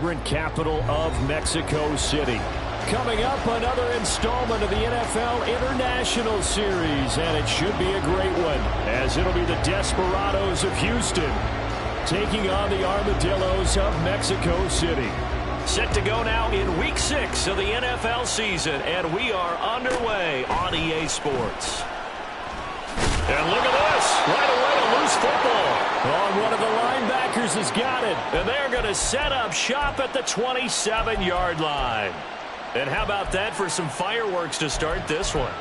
vibrant capital of Mexico City. Coming up, another installment of the NFL International Series, and it should be a great one, as it'll be the Desperados of Houston taking on the Armadillos of Mexico City. Set to go now in Week 6 of the NFL season, and we are underway on EA Sports. And look at this, right away a loose football. On one of the linebackers has got it, and they're going to set up shop at the 27-yard line. And how about that for some fireworks to start this one?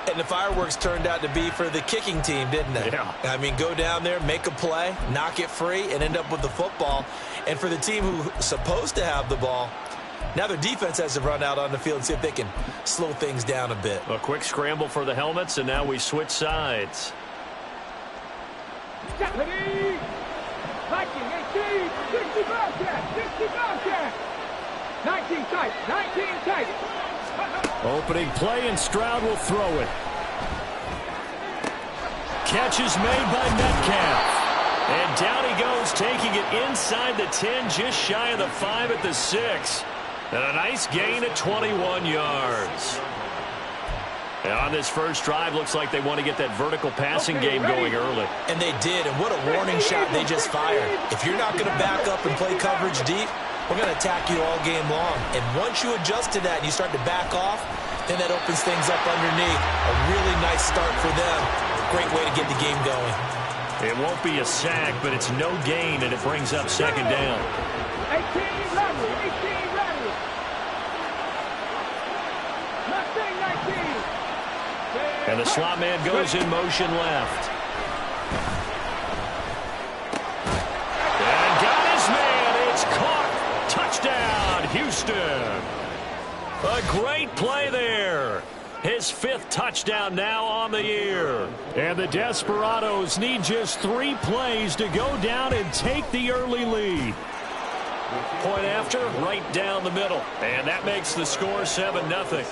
And the fireworks turned out to be for the kicking team, didn't they? Yeah. I mean, go down there, make a play, knock it free, and end up with the football. And for the team who's supposed to have the ball, now their defense has to run out on the field and see if they can slow things down a bit. A quick scramble for the helmets, and now we switch sides. Ready? Viking 18, 60 Bobcat, 60 Bobcat. 19 tight, 19 tight. Opening play, and Stroud will throw it. Catch is made by Metcalf. And down he goes, taking it inside the 10, just shy of the 5 at the 6. And a nice gain at 21 yards. And on this first drive, looks like they want to get that vertical passing game going early. And they did, and what a warning shot they just fired. If you're not going to back up and play coverage deep, we're going to attack you all game long. And once you adjust to that and you start to back off, then that opens things up underneath. A really nice start for them. Great way to get the game going. It won't be a sack, but it's no gain, and it brings up second down. 18 ready, 18 ready. 19. And the slot man goes in motion left. And got his man. It's caught. Touchdown, Houston. A great play there. His 5th touchdown now on the year. And the Desperados need just 3 plays to go down and take the early lead. Point after, right down the middle. And that makes the score 7-0.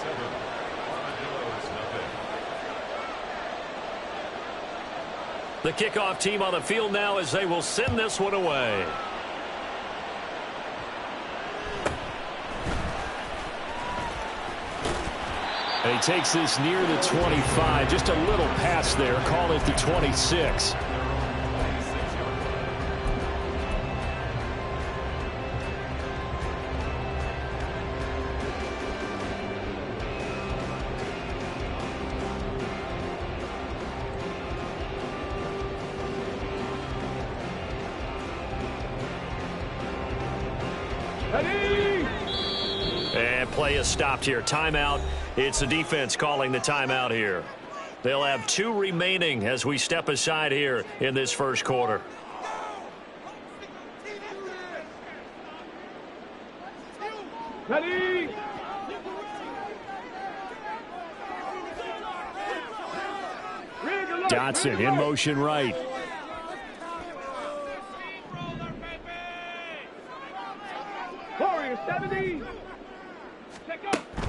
The kickoff team on the field now as they will send this one away. And he takes this near the 25, just a little pass there, call it the 26. And play is stopped here. Timeout. It's the defense calling the timeout here. They'll have 2 remaining as we step aside here in this first quarter. Ready? Dotson in motion right. Warrior 70.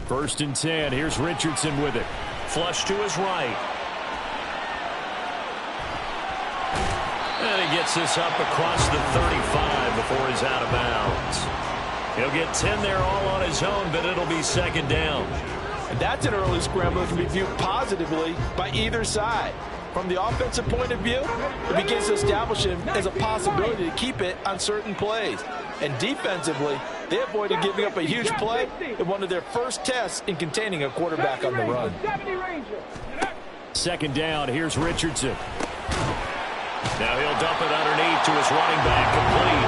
First and 10. Here's Richardson with it. Flush to his right. And he gets this up across the 35 before he's out of bounds. He'll get 10 there all on his own, but it'll be second down. And that's an early scramble that can be viewed positively by either side. From the offensive point of view, it begins to establish him as a possibility to keep it on certain plays. And defensively, they avoided giving up a huge play in one of their first tests in containing a quarterback on the run. Second down, here's Richardson. Now he'll dump it underneath to his running back, complete.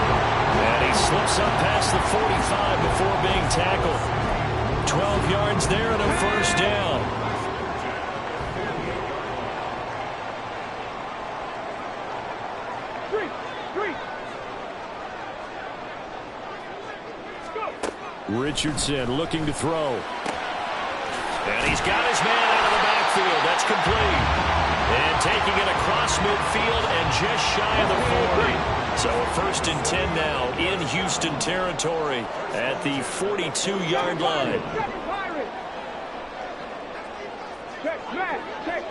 And he slips up past the 45 before being tackled. 12 yards there and a first down. Richardson looking to throw. And he's got his man out of the backfield. That's complete. And taking it across midfield and just shy of the 40. So a first and 10 now in Houston territory at the 42-yard line. Check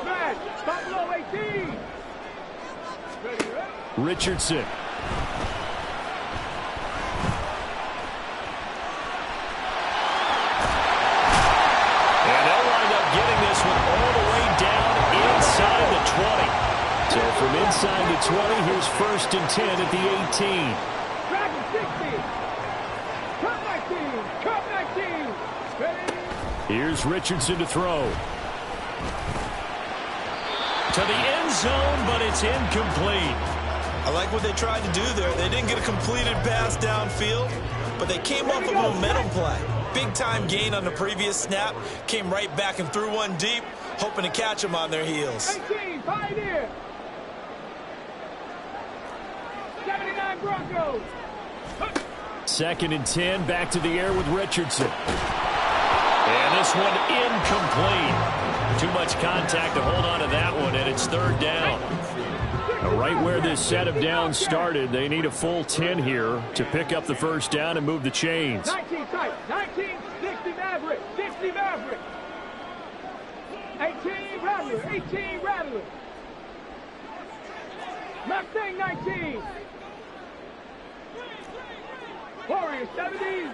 back. Buffalo 18. Richardson. So from inside the 20, here's 1st and 10 at the 18. Dragon 60. Cut 19. Ready? Here's Richardson to throw. To the end zone, but it's incomplete. I like what they tried to do there. They didn't get a completed pass downfield, but they came up with a momentum play. Big-time gain on the previous snap. Came right back and threw one deep, hoping to catch them on their heels. 18, Pioneer. 79 Broncos. 2nd and 10, back to the air with Richardson. And this one incomplete. Too much contact to hold on to that one, and it's 3rd down. Now, right where this set of downs started, they need a full 10 here to pick up the 1st down and move the chains. 19 tight. 19, 60 Maverick. 60 Maverick. 18 Rattler. 18 Rattler. Mustang 19. Warrior 70.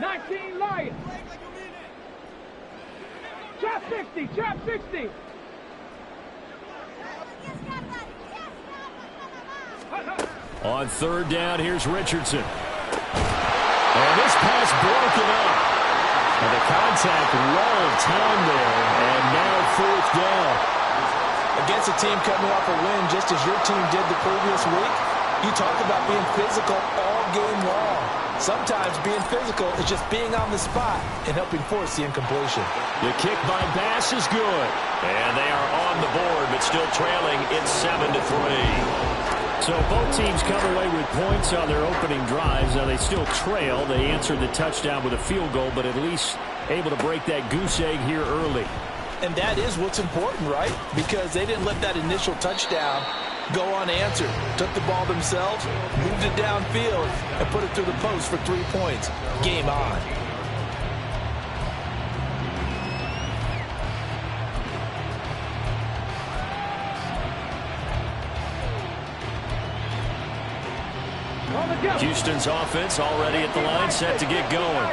19 Lion. Trap 60. Trap 60. On 3rd down, here's Richardson. And this pass broken up. And the contact well timed there. And now 4th down. Against a team coming off a win just as your team did the previous week, you talk about being physical all game long. Sometimes being physical is just being on the spot and helping force the incompletion. The kick by Bass is good. And they are on the board, but still trailing. It's 7-3. So both teams come away with points on their opening drives. Now they still trail. They answered the touchdown with a field goal, but at least able to break that goose egg here early. And that is what's important, right? Because they didn't let that initial touchdown go unanswered. Took the ball themselves, moved it downfield, and put it through the post for 3 points. Game on. Houston's offense already at the line, set to get going.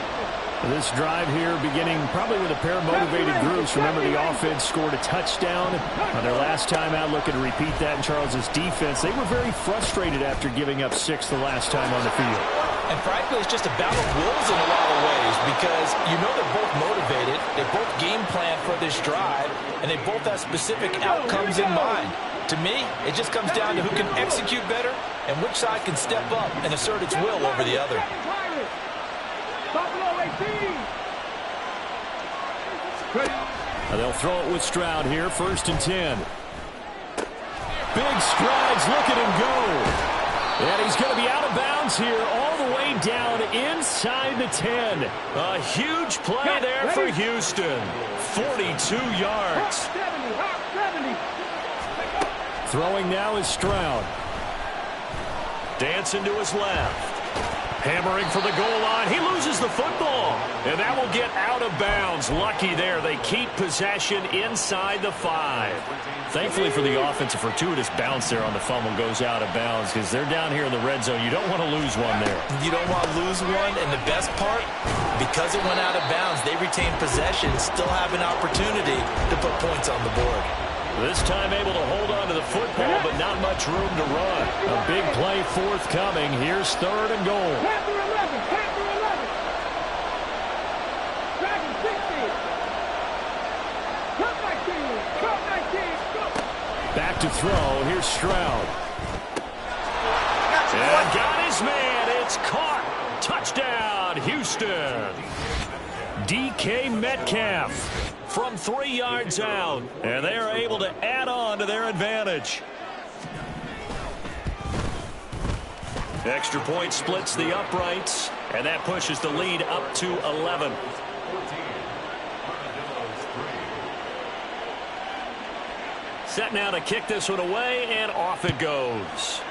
This drive here beginning probably with a pair of motivated groups. Remember, the offense scored a touchdown on their last time out, looking to repeat that in Charles's defense. They were very frustrated after giving up 6 the last time on the field. And frankly, it's just a battle of wills in a lot of ways because you know they're both motivated, they both game plan for this drive, and they both have specific outcomes in mind. To me, it just comes down to who can execute better and which side can step up and assert its will over the other. Buffalo 18. Now they'll throw it with Stroud here, 1st and 10. Big strides, look at him go. And he's going to be out of bounds here all the way down inside the 10. A huge play there for Houston. 42 yards. Hop 70. Throwing now is Stroud. Dancing to his left. Hammering for the goal line. He loses the football. And that will get out of bounds. Lucky there. They keep possession inside the 5. Thankfully for the offense, a fortuitous bounce there on the fumble goes out of bounds because they're down here in the red zone. You don't want to lose one there. You don't want to lose one. And the best part, because it went out of bounds, they retain possession, still have an opportunity to put points on the board. This time able to hold on to the football, but not much room to run. A big play forthcoming. Here's 3rd and goal. Panther 11. Panther 11. Dragon 60. Cut 19. Cut 19. Go. Back to throw. Here's Stroud. And got his man. It's caught. Touchdown, Houston. DK Metcalf from 3 yards out. And they are able to add on to their advantage. Extra point splits the uprights. And that pushes the lead up to 11. Set now to kick this one away, and off it goes.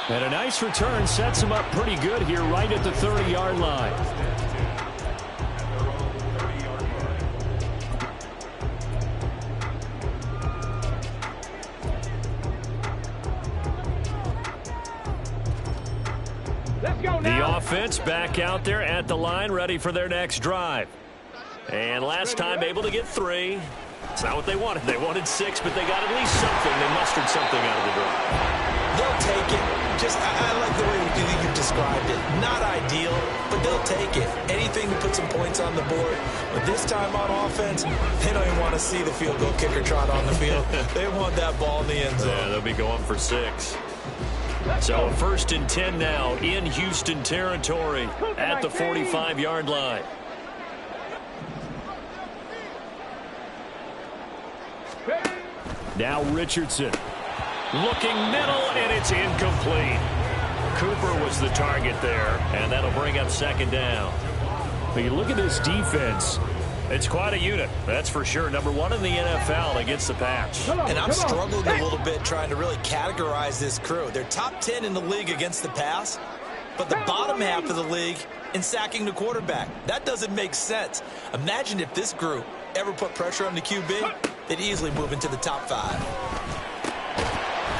And a nice return sets him up pretty good here right at the 30-yard line. The The offense back out there at the line, ready for their next drive. And last time able to get 3. It's not what they wanted. They wanted 6, but they got at least something. They mustered something out of the drive. They'll take it. I like the way you described it. Not ideal, but they'll take it. Anything to put some points on the board. But this time on offense, they don't even want to see the field goal kicker trot on the field. They want that ball in the end zone. Yeah, they'll be going for 6. So 1st and 10 now in Houston territory at the 45-yard line. Now Richardson. Looking middle, and it's incomplete. Cooper was the target there, and that'll bring up 2nd down. But you look at this defense, it's quite a unit, that's for sure. Number 1 in the NFL against the pass. And I'm struggling a little bit trying to really categorize this crew. They're top 10 in the league against the pass, but the bottom half of the league in sacking the quarterback. That doesn't make sense. Imagine if this group ever put pressure on the QB, they'd easily move into the top 5.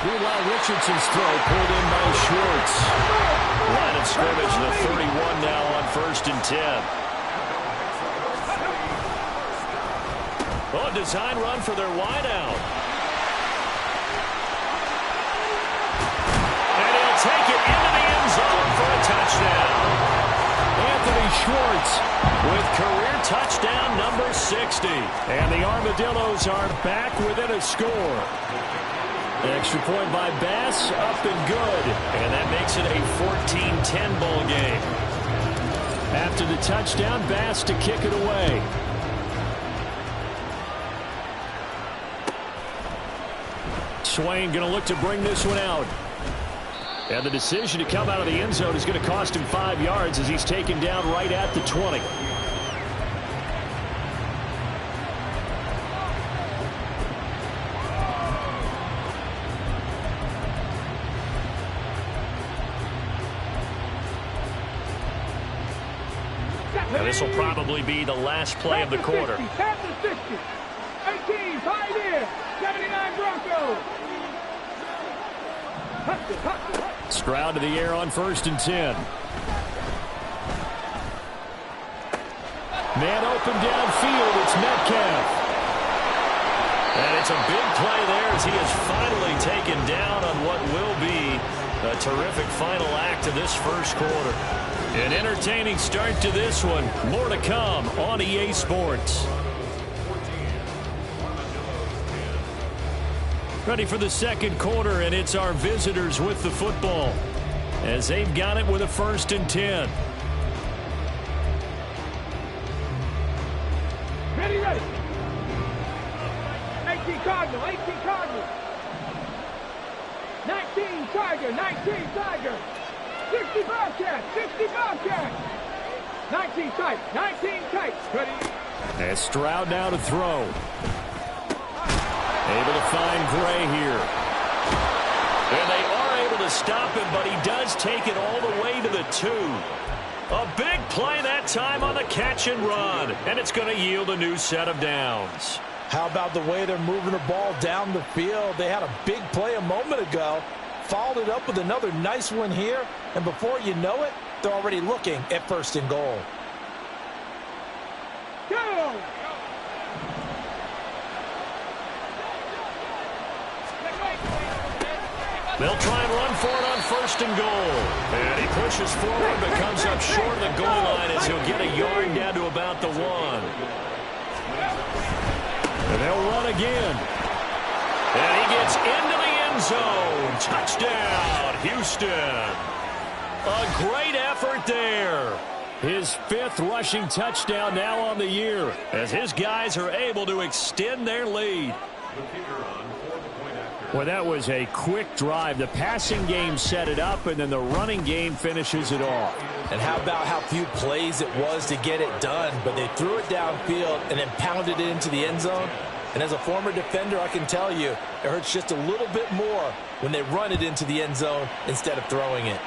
Meanwhile, Richardson's throw pulled in by Schwartz. Line of scrimmage, the 31 now on 1st and 10. Oh, design run for their wideout. And he'll take it into the end zone for a touchdown. Anthony Schwartz with career touchdown number 60. And the Armadillos are back within a score. Extra point by Bass, up and good. And that makes it a 14-10 ball game. After the touchdown, Bass to kick it away. Swain going to look to bring this one out. And the decision to come out of the end zone is going to cost him 5 yards as he's taken down right at the 20. Now this will probably be the last play of the quarter. 10 to 60. 18, Pioneer. 79 Broncos. Stroud to the air on 1st and 10. Man open downfield. It's Metcalf. And it's a big play there as he is finally taken down on what will be a terrific final act of this first quarter. An entertaining start to this one. More to come on EA Sports. Ready for the second quarter, and it's our visitors with the football as they've got it with a 1st and 10. Ready. 18 Cardinal. 19 Tiger. 60 Bobcat. 19 tight. Ready. And Stroud now to throw. Able to find Gray here. And they are able to stop him, but he does take it all the way to the 2. A big play that time on the catch and run. And it's going to yield a new set of downs. How about the way they're moving the ball down the field? They had a big play a moment ago. Followed it up with another nice one here. And before you know it, they're already looking at 1st and goal. Go! They'll try and run for it on 1st and goal. And he pushes forward but comes up short of the goal line as he'll get a yard down to about the 1. And they'll run again. And he gets into the end zone. Touchdown, Houston. A great effort there. His 5th rushing touchdown now on the year as his guys are able to extend their lead. Well, that was a quick drive. The passing game set it up, and then the running game finishes it off. And how about how few plays it was to get it done, but they threw it downfield and then pounded it into the end zone. And as a former defender, I can tell you, it hurts just a little bit more when they run it into the end zone instead of throwing it.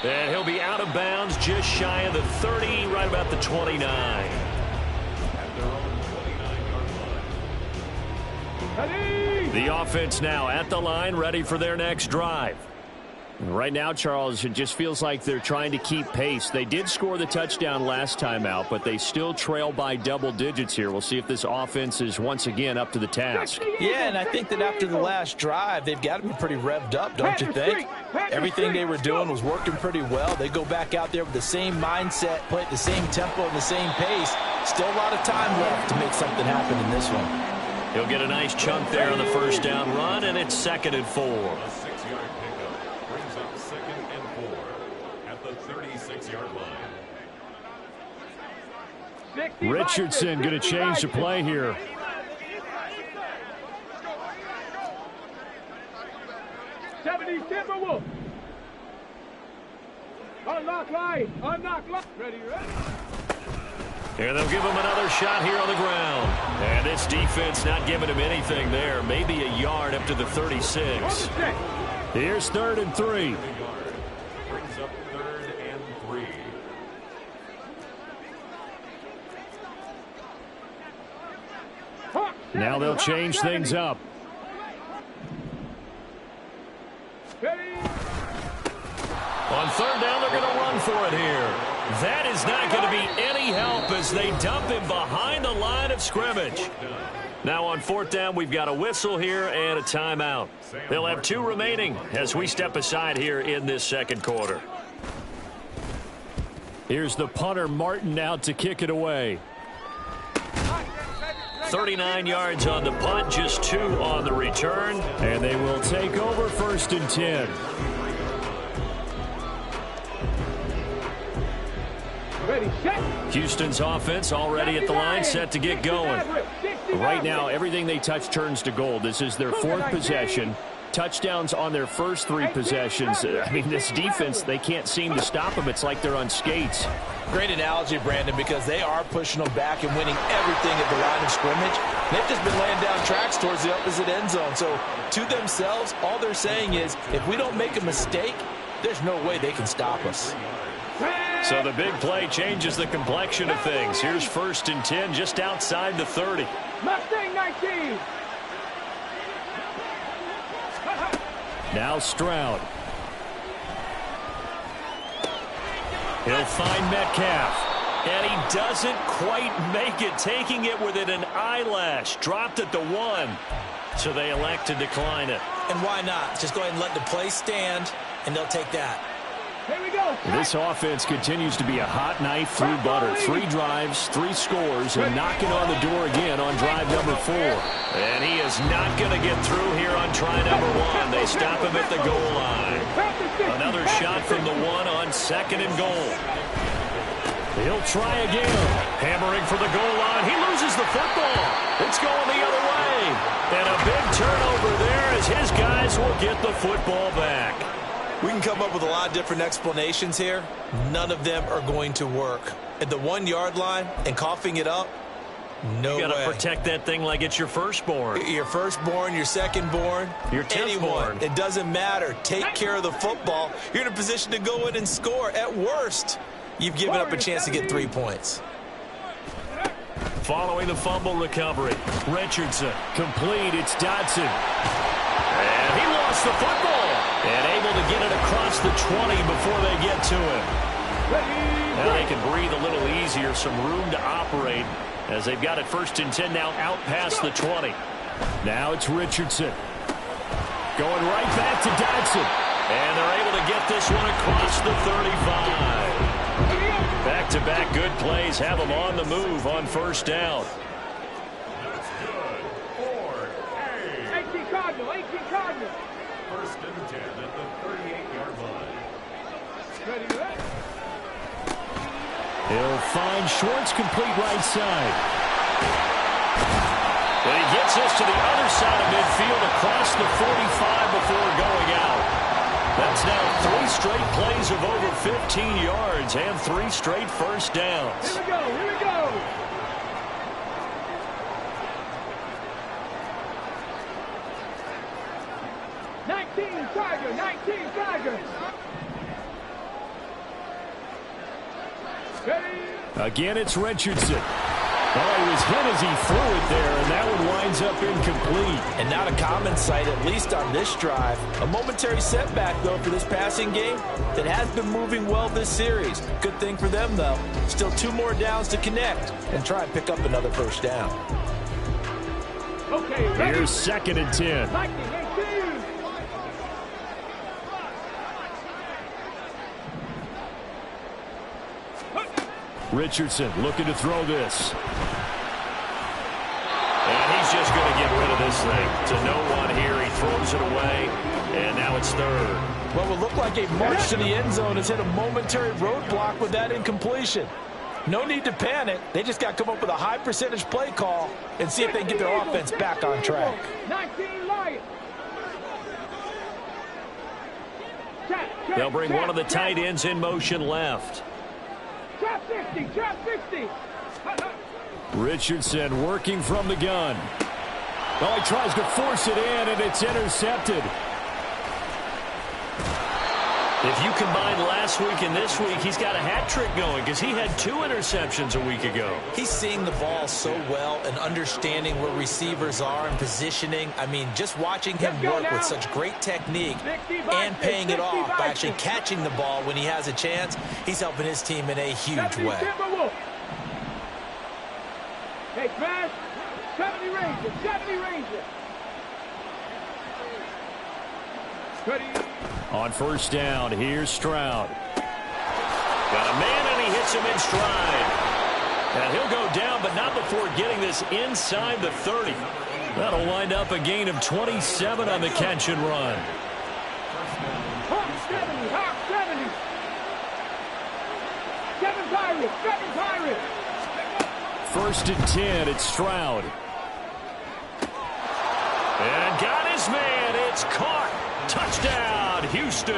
And he'll be out of bounds just shy of the 30, right about the 29. The offense now at the line, ready for their next drive. Right now, Charles, it just feels like they're trying to keep pace. They did score the touchdown last time out, but they still trail by double digits here. We'll see if this offense is once again up to the task. Yeah, and I think that after the last drive, they've got to be pretty revved up, don't you think? Everything they were doing was working pretty well. They go back out there with the same mindset, play at the same tempo and the same pace. Still a lot of time left to make something happen in this one. He'll get a nice chunk there on the first down run, and it's 2nd and 4. A 6-yard pickup brings up 2nd and 4 at the 36-yard line. Richardson going to change the play here. Timberwolves. Unlock line. Unlock line. Ready, ready. And they'll give him another shot here on the ground. And this defense not giving him anything there. Maybe a yard up to the 36. Here's 3rd and 3. Brings up 3rd and 3. Now they'll change things up. On 3rd down, they're going to run for it here. That is not going to be any help as they dump him behind the line of scrimmage. Now on 4th down, we've got a whistle here and a timeout. They'll have 2 remaining as we step aside here in this 2nd quarter. Here's the punter, Martin, out to kick it away. 39 yards on the punt, just 2 on the return. And they will take over 1st and 10. Houston's offense already at the line, set to get going. Right now, everything they touch turns to gold. This is their 4th possession. Touchdowns on their first 3 possessions. I mean, this defense, they can't seem to stop them. It's like they're on skates. Great analogy, Brandon, because they are pushing them back and winning everything at the line of scrimmage. They've just been laying down tracks towards the opposite end zone. So to themselves, all they're saying is, if we don't make a mistake, there's no way they can stop us. So the big play changes the complexion of things. Here's 1st and 10 just outside the 30. Mustang 19. Now Stroud. He'll find Metcalf. And he doesn't quite make it, taking it within an eyelash. Dropped at the 1. So they elect to decline it. And why not? Just go ahead and let the play stand, and they'll take that. Here we go. This offense continues to be a hot knife through butter. 3 drives, 3 scores, and knocking on the door again on drive number 4. And he is not going to get through here on try number 1. They stop him at the goal line. Another shot from the 1 on 2nd and goal. He'll try again. Hammering for the goal line. He loses the football. It's going the other way. And a big turnover there as his guys will get the football back. We can come up with a lot of different explanations here. None of them are going to work. At the 1-yard line and coughing it up, no way. You got to protect that thing like it's your firstborn. Your firstborn, your secondborn, your 10th-born. It doesn't matter. Take care of the football. You're in a position to go in and score. At worst, you've given up a chance to get 3 points. Following the fumble recovery, Richardson complete. It's Dodson. And he lost the football. And able to get it across the 20 before they get to him. Now they can breathe a little easier, some room to operate as they've got it 1st and 10 now out past the 20. Now it's Richardson. Going right back to Dodson. And they're able to get this one across the 35. Back-to-back good plays have them on the move on 1st down. That's good. 4 Cardinal. 1st and 10 at the 38-yard line. Ready. He'll find Schwartz complete right side. And he gets us to the other side of midfield across the 45 before going out. That's now 3 straight plays of over 15 yards and 3 straight 1st downs. Here we go. 19 Tiger. Again, it's Richardson. Oh, he was hit as he threw it there, and that one winds up incomplete. And not a common sight, at least on this drive. A momentary setback, though, for this passing game that has been moving well this series. Good thing for them, though. Still 2 more downs to connect and try and pick up another first down. Okay, here's 2nd and 10. Richardson looking to throw this. And he's just going to get rid of this thing. To no one here. He throws it away. And now it's 3rd. What would look like a march to the end zone has hit a momentary roadblock with that incompletion. No need to panic. They just got to come up with a high percentage play call and see if they can get their offense back on track. 19 Lions. They'll bring one of the tight ends in motion left. Trap 60, trap 60. Richardson working from the gun. Oh, he tries to force it in, and it's intercepted. If you combine last week and this week, he's got a hat trick going because he had 2 interceptions a week ago. He's seeing the ball so well and understanding where receivers are and positioning. I mean, just watching him work with such great technique and paying it off by actually catching the ball when he has a chance, he's helping his team in a huge way. Hey, Smash. 70 Ranger, 70 Ranger. Ready. On 1st down, here's Stroud. Got a man, and he hits him in stride. And he'll go down, but not before getting this inside the 30. That'll wind up a gain of 27 on the catch and run. Hawk 70, Hawk 70. 7 Pirates, 7 Pirates. 1st and 10, it's Stroud. And got his man. It's caught. Touchdown, Houston.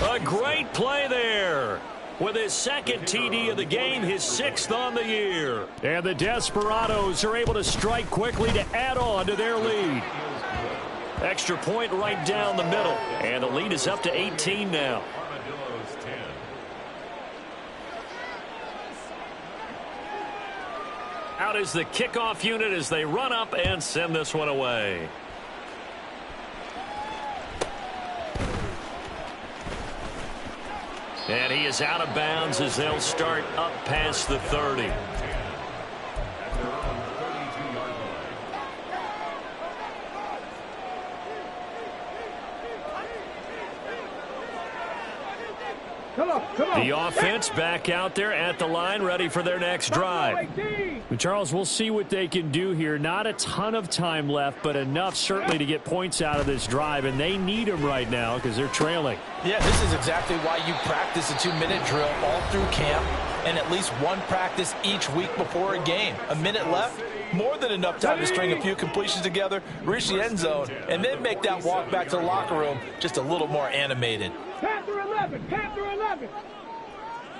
A great play there. With his 2nd TD of the game, his 6th on the year. And the Desperados are able to strike quickly to add on to their lead. Extra point right down the middle. And the lead is up to 18 now. Out is the kickoff unit as they run up and send this one away. And he is out of bounds as they'll start up past the 30. Come on. The offense back out there at the line, ready for their next drive. And Charles, we'll see what they can do here. Not a ton of time left, but enough certainly to get points out of this drive, and they need them right now because they're trailing. Yeah, this is exactly why you practice a 2-minute drill all through camp and at least one practice each week before a game. A minute left, more than enough time to string a few completions together, reach the end zone, and then make that walk back to the locker room just a little more animated. Panther 11, Panther 11.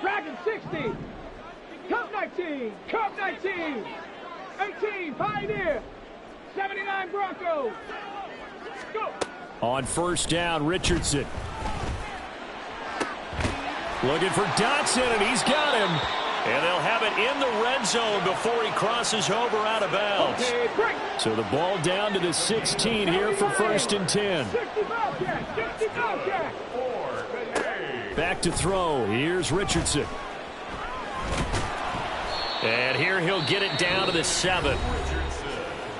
Dragon 60. Cub 19, Cub 19. 18, Pioneer. 79 Broncos. Go. On 1st down, Richardson. Looking for Dotson, and he's got him. And they'll have it in the red zone before he crosses over out of bounds. Okay, break. So the ball down to the 16 here for 1st and 10. 60 Bobcat, 60 Bobcat. Back to throw. Here's Richardson. And here he'll get it down to the 7.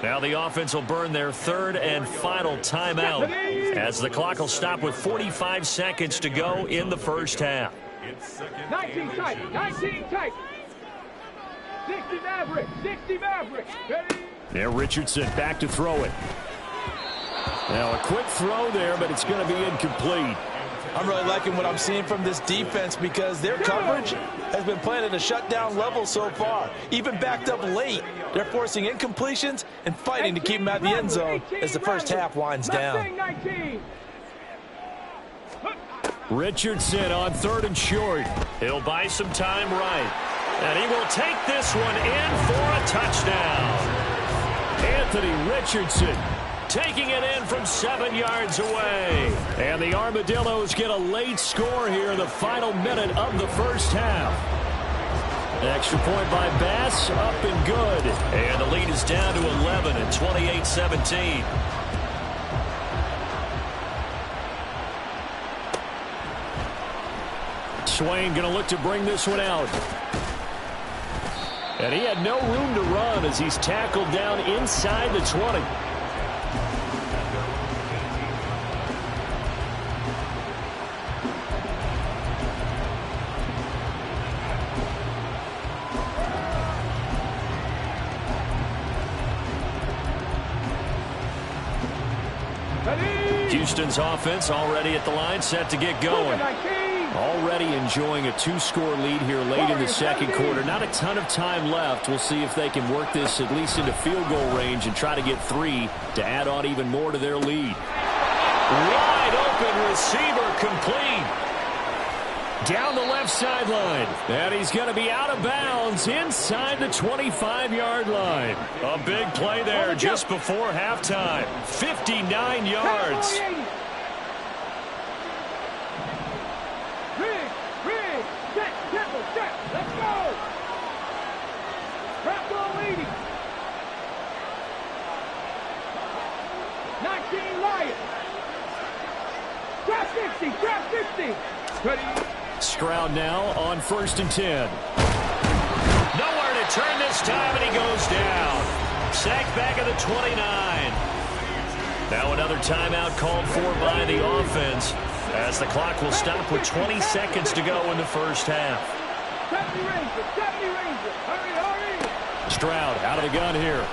Now the offense will burn their 3rd and final timeout as the clock will stop with 45 seconds to go in the first half. 19 tight, 19 tight. 60 Maverick, 60 Maverick. Ready? There, Richardson back to throw it. Now a quick throw there, but it's going to be incomplete. I'm really liking what I'm seeing from this defense because their coverage has been playing at a shutdown level so far. Even backed up late, they're forcing incompletions and fighting to keep them out of the end zone as the first half winds down. Richardson on 3rd and short. He'll buy some time right. And he will take this one in for a touchdown. Anthony Richardson taking it in from 7 yards away. And the Armadillos get a late score here in the final minute of the first half. Extra point by Bass, up and good. And the lead is down to 11 at 28-17. Swain going to look to bring this one out. And he had no room to run as he's tackled down inside the 20. Houston's offense already at the line, set to get going. Already enjoying a two-score lead here late in the second quarter. Not a ton of time left. We'll see if they can work this at least into field goal range and try to get 3 to add on even more to their lead. Wide open receiver complete. Down the left sideline. And he's going to be out of bounds inside the 25-yard line. A big play there just before halftime. 59 yards. Let's go! Trap ball leading. 19 Lions. Trap 50, trap 50. Ready? Stroud now on 1st and 10. Nowhere to turn this time, and he goes down. Sacked back at the 29. Now another timeout called for by the offense, as the clock will stop with 20 seconds to go in the first half. 70 Rangers. Hurry, hurry. Stroud out of the gun here.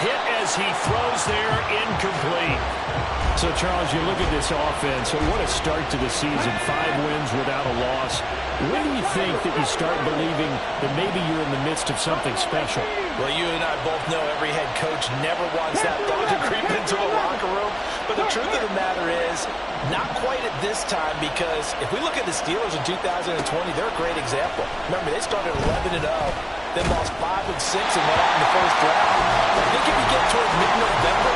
Hit as he throws there, incomplete. So, Charles, you look at this offense, and what a start to the season. 5 wins without a loss. When do you think that you start believing that maybe you're in the midst of something special? Well, you and I both know every head coach never wants that thought to creep into a locker room. But the truth of the matter is, not quite at this time, because if we look at the Steelers in 2020, they're a great example. Remember, they started 11-0, then lost 5-6 and went out in the first round. I think if you get toward mid-November,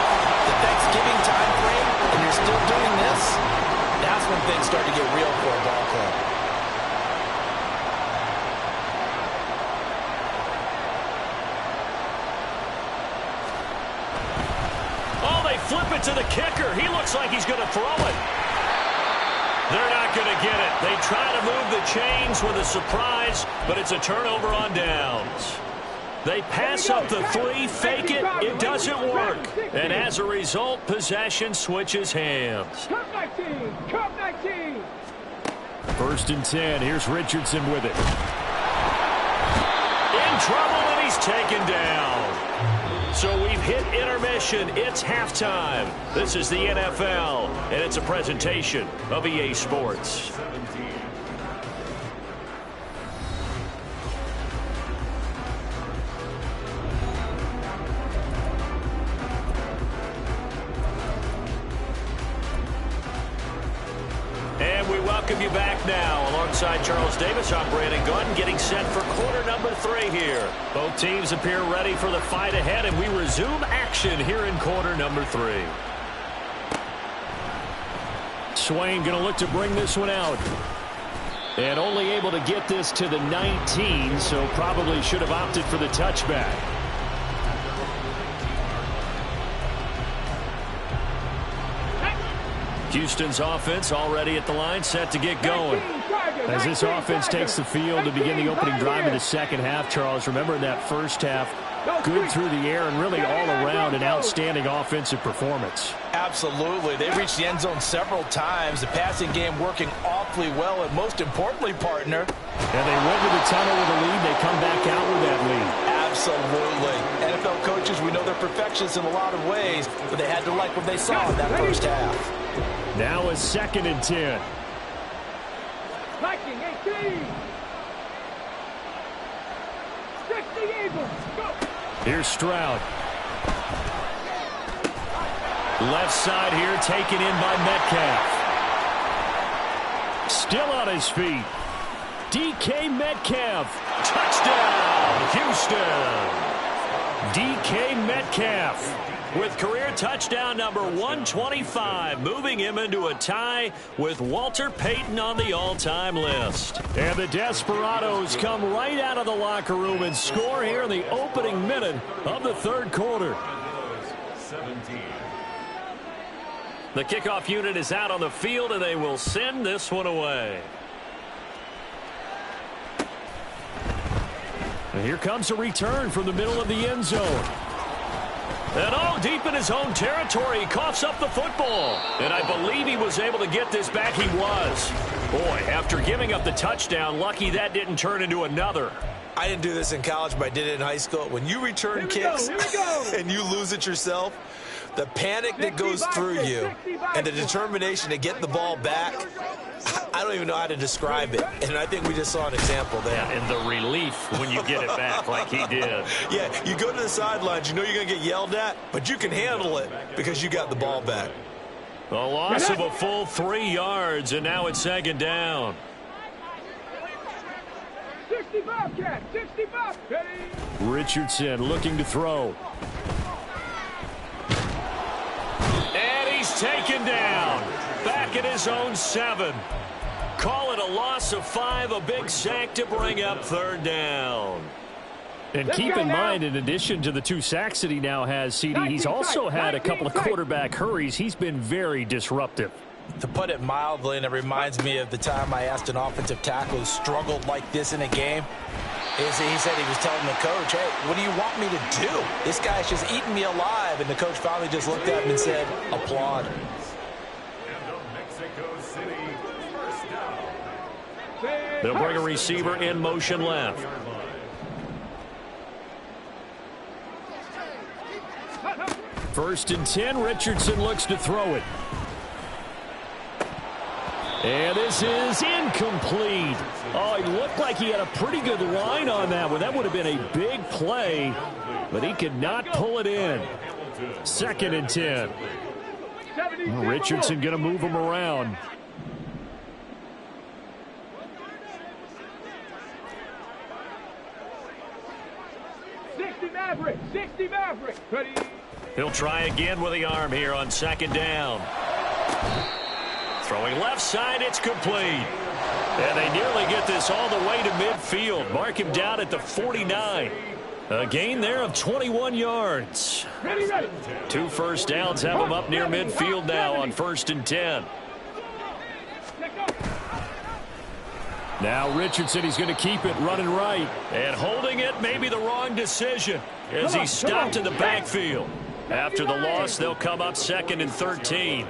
the Thanksgiving time frame, and you're still doing this, that's when things start to get real for a ball club. Oh, they flip it to the kicker. He looks like he's going to throw it. They're not going to get it. They try to move the chains with a surprise, but it's a turnover on downs. They pass up the 3, fake it. It doesn't work. And as a result, possession switches hands. Cup 19. Cup 19. 1st and 10. Here's Richardson with it. In trouble, and he's taken down. So we've hit intermission. It's halftime. This is the NFL, and it's a presentation of EA Sports. And we welcome you back now. Alongside Charles Davis, I'm Brandon Gunn, getting set for quarter number 3 here. Both teams appear ready for the fight ahead, and we resume action here in quarter number 3. Swain going to look to bring this one out. And only able to get this to the 19, so probably should have opted for the touchback. Houston's offense already at the line, set to get going. As this offense takes the field to begin the opening drive of the second half, Charles, remember in that first half, good through the air and really all around an outstanding offensive performance. Absolutely. They've reached the end zone several times. The passing game working awfully well, and most importantly, partner. And they went to the tunnel with a lead. They come back out with that lead. Absolutely. NFL coaches, we know they're perfectionists in a lot of ways, but they had to like what they saw in that first half. Now a 2nd and 10. Viking 18. 60 Eagles. Go. Here's Stroud. Left side here, taken in by Metcalf. Still on his feet. DK Metcalf. Touchdown, Houston. DK Metcalf with career touchdown number 125, moving him into a tie with Walter Payton on the all-time list. And the Desperados come right out of the locker room and score here in the opening minute of the third quarter. The kickoff unit is out on the field, and they will send this one away. And here comes a return from the middle of the end zone. And deep in his own territory, he coughs up the football. And I believe he was able to get this back. He was. Boy, after giving up the touchdown, lucky that didn't turn into another. I didn't do this in college, but I did it in high school. When you return kicks and you lose it yourself, the panic that goes through you and the determination to get the ball back, I don't even know how to describe it. And I think we just saw an example there. Yeah, and the relief when you get it back like he did. Yeah, you go to the sidelines, you know you're going to get yelled at, but you can handle it because you got the ball back. A loss of a full 3 yards, and now it's second down. 65, Cat, 65. Richardson looking to throw. And he's taken down. Back at his own 7. Call it a loss of 5, a big sack to bring up third down. And keep in mind, in addition to the 2 sacks that he now has, CD, he's also had a couple of quarterback hurries. He's been very disruptive. To put it mildly, and it reminds me of the time I asked an offensive tackle who struggled like this in a game, he said he was telling the coach, hey, what do you want me to do? This guy's just eating me alive. And the coach finally just looked at him and said, applaud. They'll bring a receiver in motion left. First and 10, Richardson looks to throw it. And this is incomplete. Oh, it looked like he had a pretty good line on that one. That would have been a big play, but he could not pull it in. Second and 10. Richardson going to move him around. Maverick. Ready. He'll try again with the arm here on second down. Throwing left side, it's complete. And they nearly get this all the way to midfield. Mark him down at the 49. A gain there of 21 yards. Ready. 2 first downs have him up near midfield now on first and 10. Now Richardson, he's going to keep it running right. And holding it may be the wrong decision as he's stopped in the backfield. After the loss, they'll come up second and 13.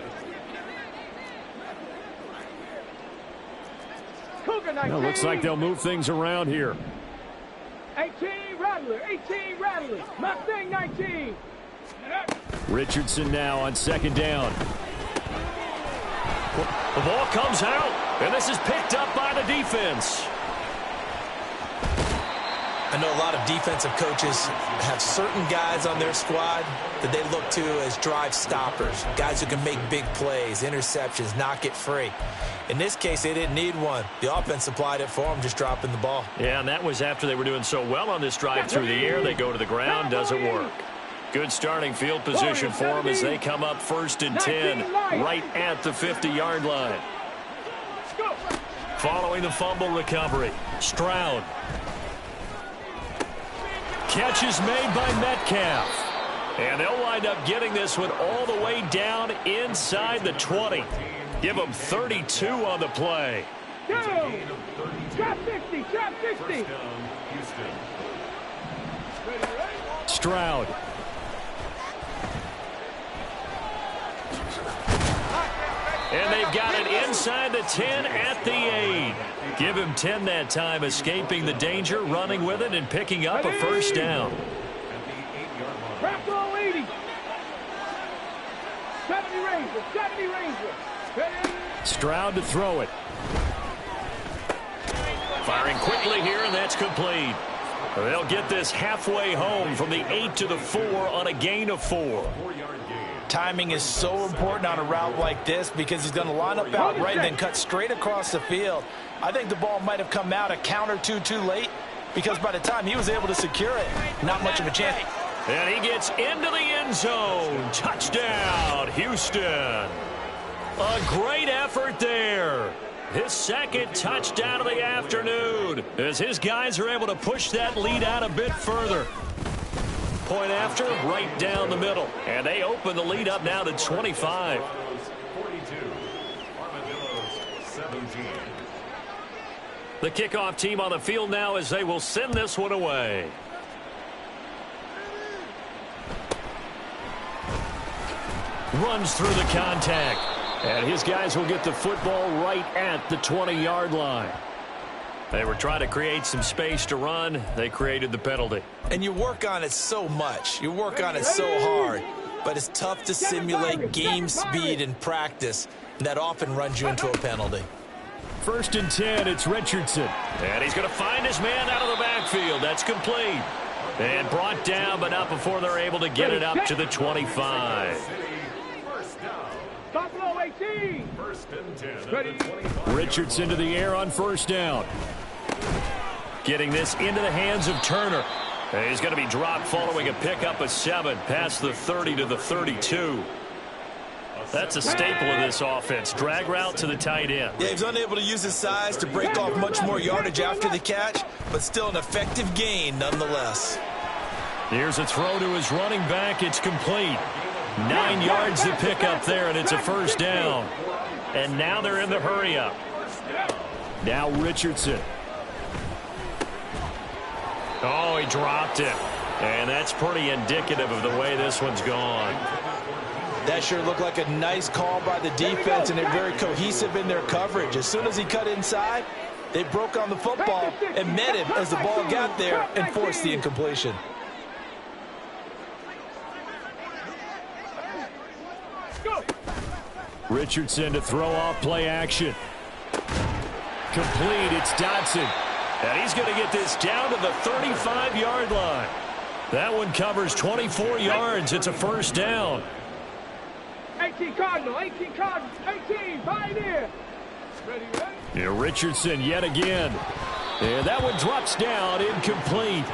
Well, looks like they'll move things around here. 18 Rattler. Mustang 19. Richardson now on second down. The ball comes out, and this is picked up by the defense. I know a lot of defensive coaches have certain guys on their squad that they look to as drive stoppers, guys who can make big plays, interceptions, knock it free. In this case, they didn't need one. The offense supplied it for them, just dropping the ball. Yeah, and that was after they were doing so well on this drive through the air. They go to the ground, doesn't work. Good starting field position for them as they come up first and 10 right at the 50-yard line. Following the fumble recovery, Stroud. Catch is made by Metcalf. And they'll wind up getting this one all the way down inside the 20. Give them 32 on the play. Trap 50. Stroud. And they've got it inside the 10 at the 8. Give him 10 that time, escaping the danger, running with it, and picking up a first down. Trap ball 80. 70 Ranger. Ready. Stroud to throw it. Firing quickly here, and that's complete. They'll get this halfway home from the 8 to the 4 on a gain of 4. Timing is so important on a route like this because he's going to line up out right and then cut straight across the field. I think the ball might have come out a count or two too late because by the time he was able to secure it, not much of a chance. And he gets into the end zone. Touchdown, Houston. A great effort there. His second touchdown of the afternoon as his guys are able to push that lead out a bit further. Point after, right down the middle. And they open the lead up now to 25. The kickoff team on the field now as they will send this one away. Runs through the contact. And his guys will get the football right at the 20-yard line. They were trying to create some space to run. They created the penalty. And you work on it so much. You work on it so hard. But it's tough to simulate game speed in practice. And that often runs you into a penalty. 1st and 10, it's Richardson. And he's going to find his man out of the backfield. That's complete. And brought down, but not before they're able to get it up to the 25. Buffalo 18. Richardson to the air on 1st down. Getting this into the hands of Turner. And he's going to be dropped following a pickup of 7 past the 30 to the 32. That's a staple of this offense. Drag route to the tight end. Yeah, he's unable to use his size to break off much more yardage after the catch, but still an effective gain nonetheless. Here's a throw to his running back. It's complete. 9 yards to pick up there, and it's a 1st down. And now they're in the hurry-up. Now Richardson. Oh, he dropped it. And that's pretty indicative of the way this one's gone. That sure looked like a nice call by the defense, and they're very cohesive in their coverage. As soon as he cut inside, they broke on the football and met him as the ball got there and forced the incompletion. Richardson to throw off play action. Complete, it's Dotson. And he's going to get this down to the 35-yard line. That one covers 24 yards. It's a 1st down. 18 Cardinal, 18 Cardinal, 18 Pioneer. Here Richardson yet again. And that one drops down, incomplete.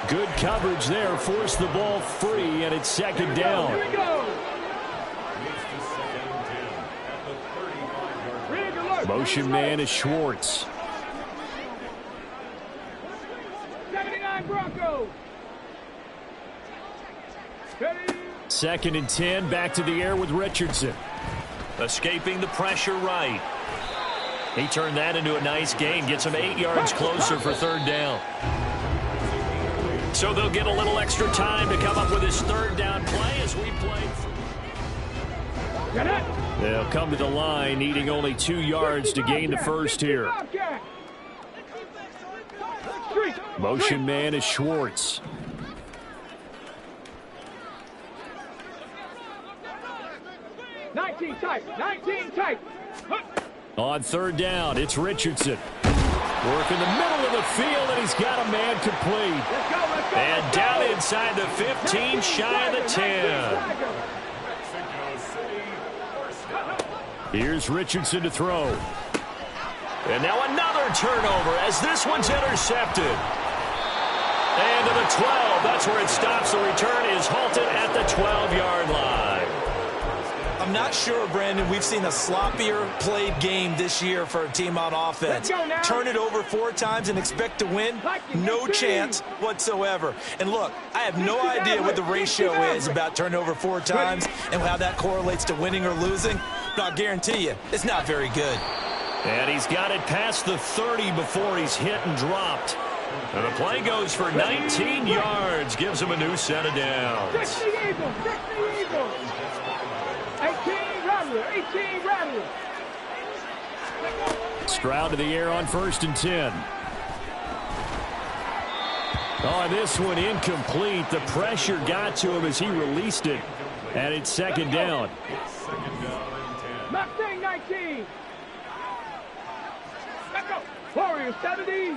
Good coverage there, forced the ball free, and it's 2nd down. Here we go. Motion man is Schwartz. 79 Broncos. 2nd and 10, back to the air with Richardson. Escaping the pressure right. He turned that into a nice gain. Gets him 8 yards closer for 3rd down. So they'll get a little extra time to come up with his 3rd down play as we play. They'll come to the line, needing only 2 yards to gain the 1st here. Motion man is Schwartz. Nineteen tight. On 3rd down, it's Richardson. Work in the middle of the field, and he's got a man complete. Let's go. And down inside the 15, shy of the 10. Here's Richardson to throw. And now another turnover as this one's intercepted. And to the 12. That's where it stops. The return is halted at the 12-yard line. I'm not sure, Brandon, we've seen a sloppier played game this year for a team on offense. Turn it over 4 times and expect to win? No chance whatsoever. And look, I have no idea what the ratio is about turning over 4 times and how that correlates to winning or losing. But I'll guarantee you, it's not very good. And he's got it past the 30 before he's hit and dropped. And the play goes for 19 yards. Gives him a new set of downs. 60 Eagles. 18 Rattler. Stroud to the air on 1st and 10. Oh, this one incomplete. The pressure got to him as he released it. And it's 2nd down. Mustang 19. Let's go. Warriors 70.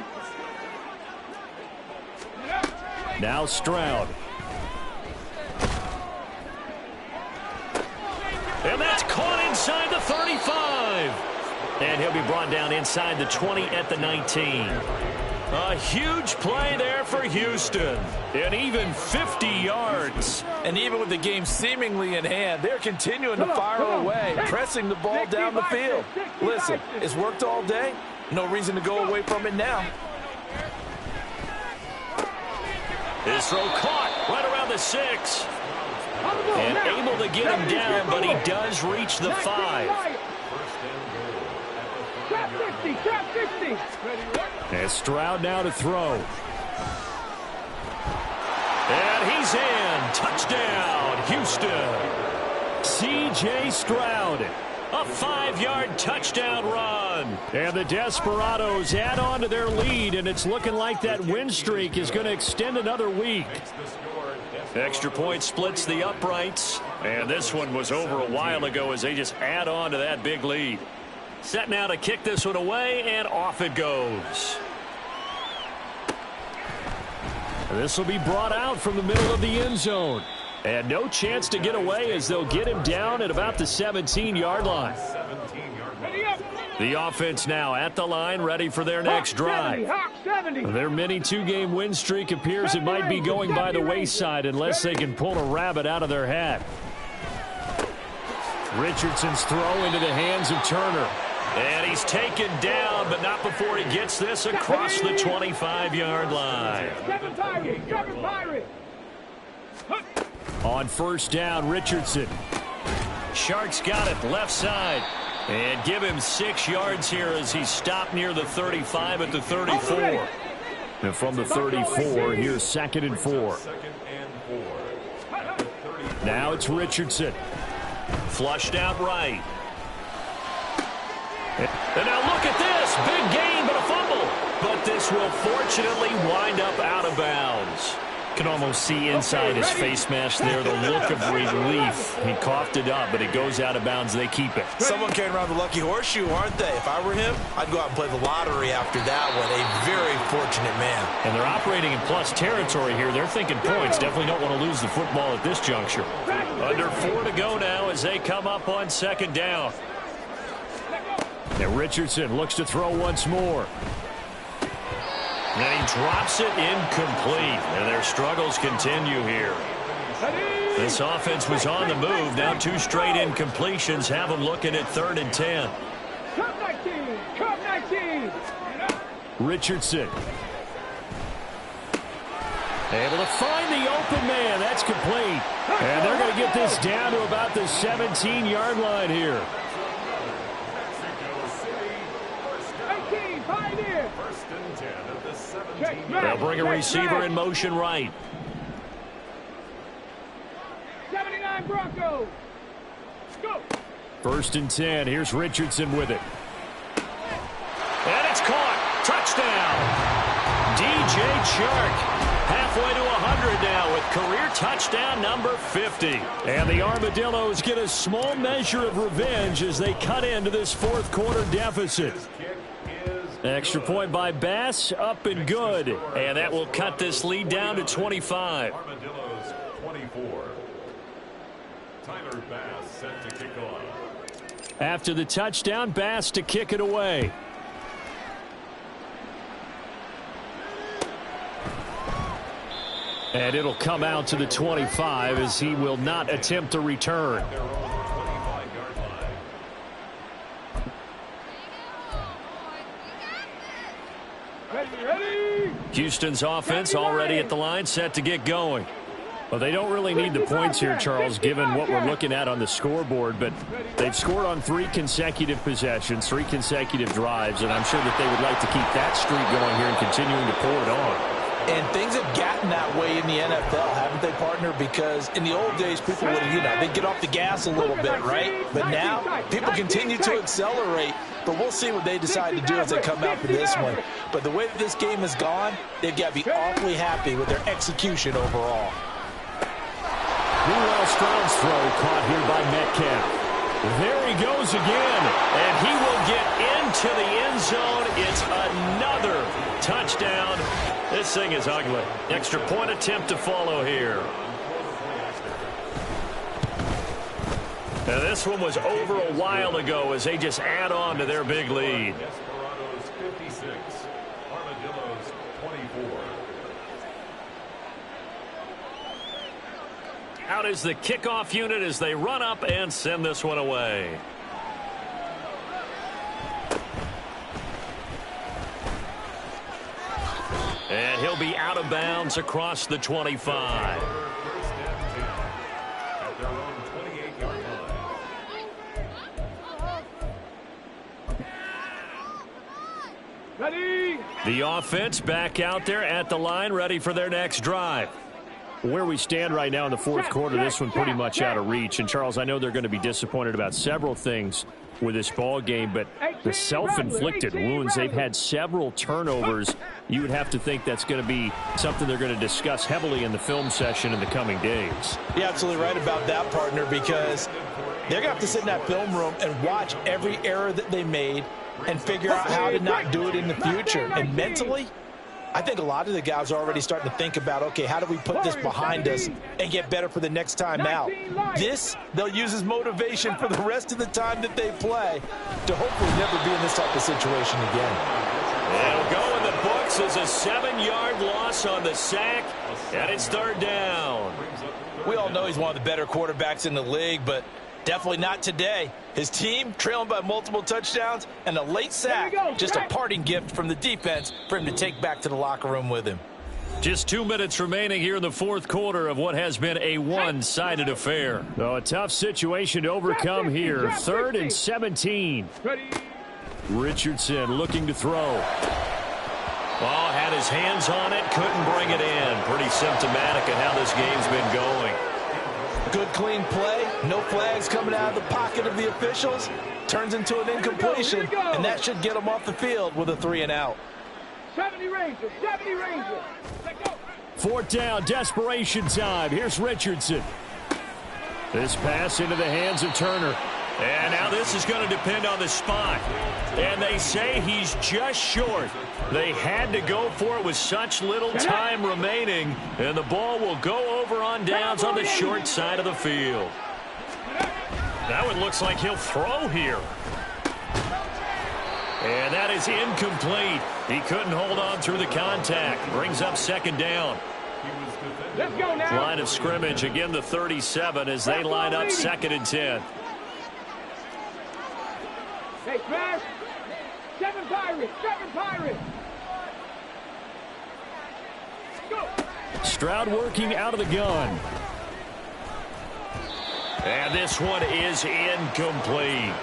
Now Stroud. And that's caught inside the 35. And he'll be brought down inside the 20 at the 19. A huge play there for Houston. And even 50 yards. And even with the game seemingly in hand, they're continuing to fire away, pressing the ball down the field. Listen, it's worked all day. No reason to go away from it now. His throw caught right around the 6. And able to get him down, but he does reach the 5. Trap 50, trap 50. And Stroud now to throw. And he's in. Touchdown, Houston. C.J. Stroud. A 5-yard touchdown run. And the Desperados add on to their lead, and it's looking like that win streak is going to extend another week. Extra point splits the uprights. And this one was over a while ago as they just add on to that big lead. Set now to kick this one away, and off it goes. This will be brought out from the middle of the end zone. And no chance to get away as they'll get him down at about the 17-yard line. The offense now at the line, ready for their next drive. Their mini 2-game win streak appears it might be going by the wayside unless they can pull a rabbit out of their hat. Richardson's throw into the hands of Turner. And he's taken down, but not before he gets this across the 25-yard line. On first down, Richardson. Sharks got it left side. And give him 6 yards here as he's stopped near the 35 at the 34. And from the 34, here's 2nd and 4. Now it's Richardson. Flushed out right. And now look at this. Big gain, but a fumble. But this will fortunately wind up out of bounds. Can almost see inside his face mask there the look of relief. He coughed it up, but it goes out of bounds. They keep it. Someone carrying around the lucky horseshoe, aren't they? If I were him, I'd go out and play the lottery after that one. A very fortunate man. And they're operating in plus territory here. They're thinking points. Definitely don't want to lose the football at this juncture. Under 4 to go now as they come up on 2nd down. And Richardson looks to throw once more. And he drops it incomplete. And their struggles continue here. This offense was on the move. Now 2 straight incompletions have them looking at 3rd and 10. Cup 19. Richardson. Able to find the open man. That's complete. And they're going to get this down to about the 17-yard line here. They'll bring a receiver in motion right. 79 Broncos. Go. 1st and 10. Here's Richardson with it. And it's caught. Touchdown. DJ Chark. Halfway to 100 now with career touchdown number 50. And the Armadillos get a small measure of revenge as they cut into this 4th quarter deficit. Extra point by Bass, up and good. And that will cut this lead down to 25. Armadillos 24. Tyler Bass set to kick off. After the touchdown, Bass to kick it away. And it'll come out to the 25 as he will not attempt to return. Houston's offense already at the line, set to get going. Well, they don't really need the points here, Charles, given what we're looking at on the scoreboard. But they've scored on 3 consecutive possessions, 3 consecutive drives, and I'm sure that they would like to keep that streak going here and continuing to pour it on. And things have gotten that way in the NFL, haven't they, partner? Because in the old days, people would, they'd get off the gas a little bit, right? But now, people continue to accelerate. But we'll see what they decide to do as they come out for this one. But the way that this game has gone, they've got to be awfully happy with their execution overall. Meanwhile, Stroud's throw caught here by Metcalf. There he goes again. And he will get into the end zone. It's another touchdown. This thing is ugly. Extra point attempt to follow here. Now this one was over a while ago as they just add on to their big lead. Desperados 56. Armadillos Out is the kickoff unit as they run up and send this one away. And he'll be out of bounds across the 25. Ready? The offense back out there at the line, ready for their next drive. Where we stand right now in the fourth quarter, this one pretty much out of reach. And, Charles, I know they're going to be disappointed about several things with this ball game, but the self-inflicted wounds, they've had several turnovers. You would have to think that's going to be something they're going to discuss heavily in the film session in the coming days. You're absolutely right about that, partner, because they're going to have to sit in that film room and watch every error that they made and figure out how to not do it in the future. And mentally, I think a lot of the guys are already starting to think about, okay, how do we put this behind us and get better for the next time out? This, they'll use as motivation for the rest of the time that they play to hopefully never be in this type of situation again. It'll go in the books as a 7-yard loss on the sack, and it's third down. We all know he's one of the better quarterbacks in the league, but definitely not today. His team trailing by multiple touchdowns and a late sack, just a parting gift from the defense for him to take back to the locker room with him. Just 2 minutes remaining here in the fourth quarter of what has been a one-sided affair. So a tough situation to overcome here. 3rd and 17. Richardson looking to throw. Ball had his hands on it, couldn't bring it in. Pretty symptomatic of how this game's been going. Good, clean play. No flags coming out of the pocket of the officials. Turns into an incompletion, and that should get them off the field with a 3-and-out. 70 Rangers, 70 Rangers. Let's go. 4th down, desperation time. Here's Richardson. This pass into the hands of Turner. And now this is going to depend on the spot. And they say he's just short. They had to go for it with such little time remaining. And the ball will go over on downs on the short side of the field. Now it looks like he'll throw here. And that is incomplete. He couldn't hold on through the contact. Brings up 2nd down. Let's go now. Line of scrimmage, again the 37 as they line up 2nd and 10. Hey, Smash. 7 Pirates, 7 Pirates. Go. Stroud working out of the gun. And this one is incomplete.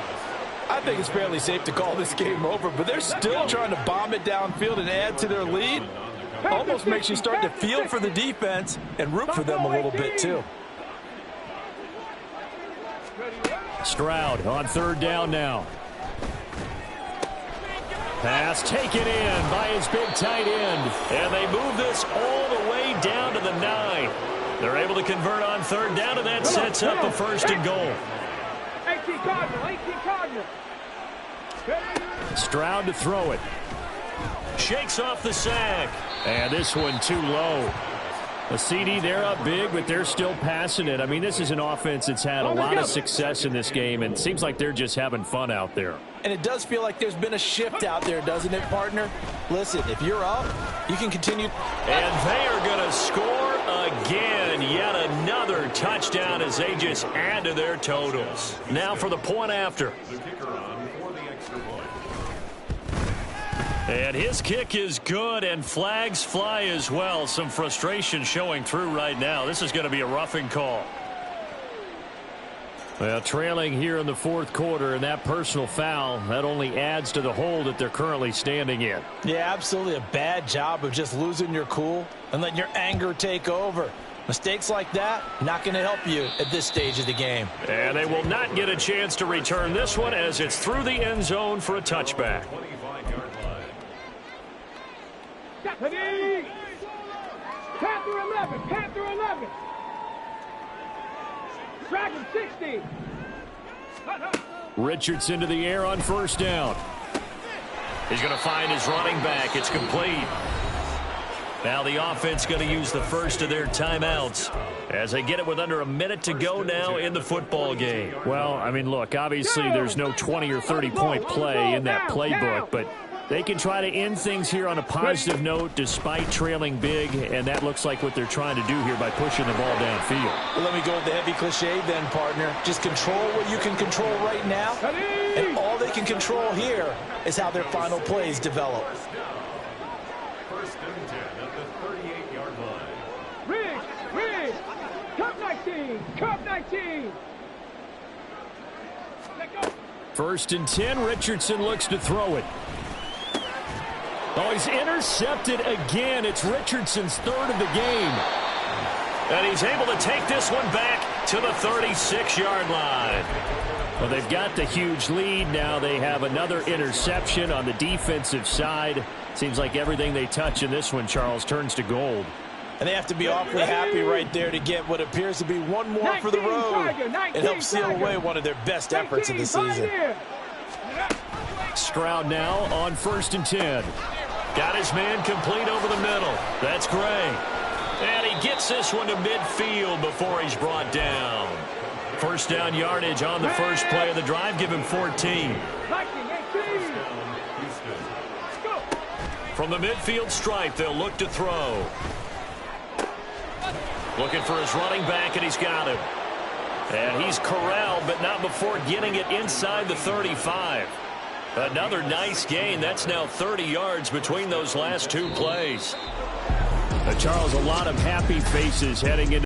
I think it's fairly safe to call this game over, but they're still trying to bomb it downfield and add to their lead. Almost makes you start to feel for the defense and root for them a little bit, too. Stroud on 3rd down now. Pass taken in by his big tight end. And they move this all the way down to the 9. They're able to convert on 3rd down, and that sets up a 1st and goal. 18 Cardinal, 18 Cardinal. Stroud to throw it. Shakes off the sack. And this one too low. A CD, they're up big, but they're still passing it. I mean, this is an offense that's had a lot of success in this game, and it seems like they're just having fun out there. And it does feel like there's been a shift out there, doesn't it, partner? Listen, if you're up, you can continue. And they are going to score again. Yet another touchdown as they just add to their totals. Now for the point after. The kicker on for the extra point. And his kick is good, and flags fly as well. Some frustration showing through right now. This is going to be a roughing call. Well, trailing here in the fourth quarter, and that personal foul, that only adds to the hole that they're currently standing in. Yeah, absolutely a bad job of just losing your cool and letting your anger take over. Mistakes like that, not going to help you at this stage of the game. And they will not get a chance to return this one as it's through the end zone for a touchback. 25-yard line. Panther 11, Panther 11. Dragon 60. Richardson to the air on 1st down. He's going to find his running back. It's complete. Now the offense going to use the first of their timeouts as they get it with under a minute to go now in the football game. Well, I mean, look, obviously there's no 20 or 30 point play in that playbook, but They can try to end things here on a positive note despite trailing big, and that looks like what they're trying to do here by pushing the ball downfield. Well, let me go with the heavy cliche then, partner. Just control what you can control right now, and all they can control here is how their final plays develop. First and 10 at the 38-yard line. Riggs, Cup 19, Cup 19. Let go. First and 10, Richardson looks to throw it. Oh, he's intercepted again. It's Richardson's third of the game. And he's able to take this one back to the 36-yard line. Well, they've got the huge lead. Now they have another interception on the defensive side. Seems like everything they touch in this one, Charles, turns to gold. And they have to be awfully happy right there to get what appears to be one more for the road and help seal away one of their best efforts of the season. Stroud now on first and 10. Got his man complete over the middle. That's Gray. And he gets this one to midfield before he's brought down. First down yardage on the first play of the drive. Give him 14. From the midfield stripe, they'll look to throw. Looking for his running back, and he's got him. And he's corralled, but not before getting it inside the 35. Another nice gain. That's now 30 yards between those last two plays. Charles, a lot of happy faces heading into